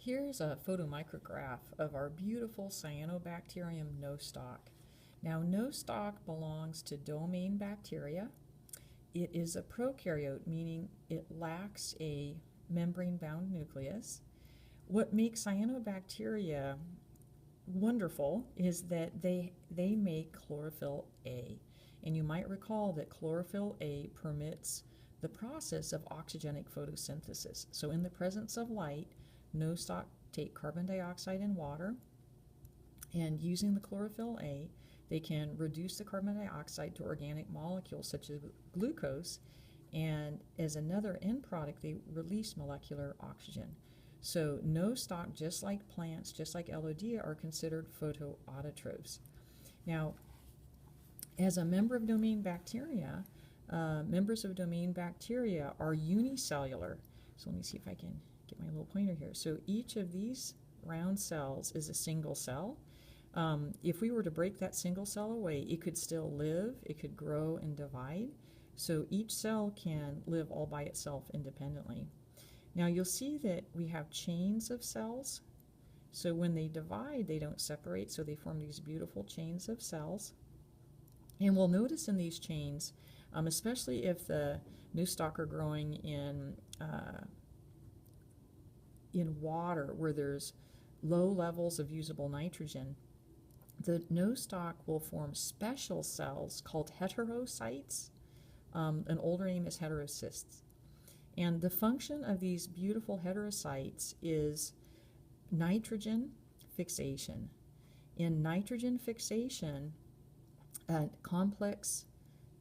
Here's a photomicrograph of our beautiful Cyanobacterium nostoc. Now, nostoc belongs to domain bacteria. It is a prokaryote, meaning it lacks a membrane-bound nucleus. What makes cyanobacteria wonderful is that they make chlorophyll A. And you might recall that chlorophyll A permits the process of oxygenic photosynthesis. So in the presence of light, nostoc take carbon dioxide and water, and using the chlorophyll A, they can reduce the carbon dioxide to organic molecules such as glucose, and as another end product, they release molecular oxygen. So nostoc, just like plants, just like Elodea, are considered photoautotrophs. Now, as a member of domain bacteria, members of domain bacteria are unicellular. So let me see if I can get my little pointer here. So each of these round cells is a single cell. If we were to break that single cell away, it could still live, it could grow and divide. So each cell can live all by itself independently. Now you'll see that we have chains of cells. So when they divide, they don't separate, so they form these beautiful chains of cells. And we'll notice in these chains, especially if the nostoc are growing in water where there's low levels of usable nitrogen, the nostoc will form special cells called heterocytes. An older name is heterocysts. And the function of these beautiful heterocytes is nitrogen fixation. In nitrogen fixation, a complex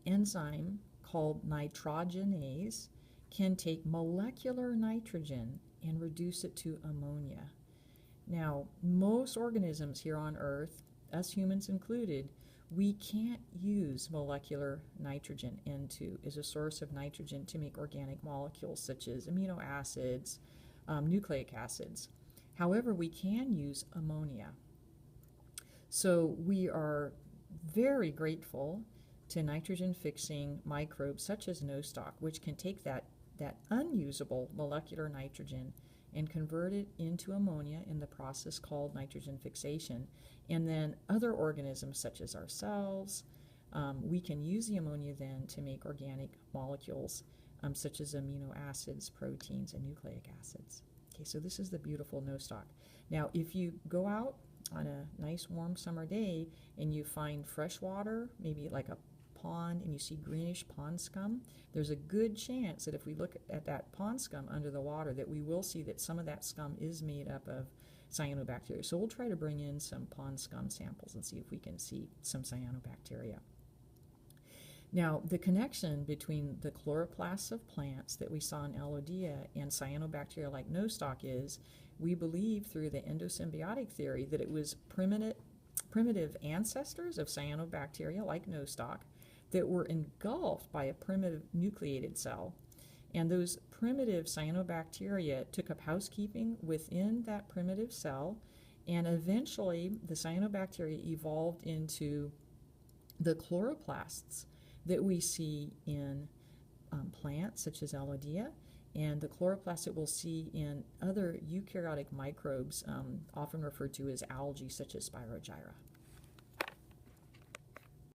enzyme called nitrogenase can take molecular nitrogen and reduce it to ammonia. Now, most organisms here on Earth, us humans included, we can't use molecular nitrogen as a source of nitrogen to make organic molecules such as amino acids, nucleic acids. However, we can use ammonia. So we are very grateful to nitrogen-fixing microbes such as nostoc, which can take that unusable molecular nitrogen and convert it into ammonia in the process called nitrogen fixation. And then other organisms such as ourselves, we can use the ammonia then to make organic molecules such as amino acids, proteins, and nucleic acids. Okay, so this is the beautiful nostoc. Now, if you go out on a nice warm summer day and you find fresh water, maybe like a pond, and you see greenish pond scum, there's a good chance that if we look at that pond scum under the water, that we will see that some of that scum is made up of cyanobacteria. So we'll try to bring in some pond scum samples and see if we can see some cyanobacteria. Now, the connection between the chloroplasts of plants that we saw in Elodea and cyanobacteria like nostoc is, we believe through the endosymbiotic theory that it was primitive ancestors of cyanobacteria like nostoc that were engulfed by a primitive nucleated cell. And those primitive cyanobacteria took up housekeeping within that primitive cell, and eventually the cyanobacteria evolved into the chloroplasts that we see in plants such as Elodea, and the chloroplasts that we'll see in other eukaryotic microbes, often referred to as algae such as Spirogyra.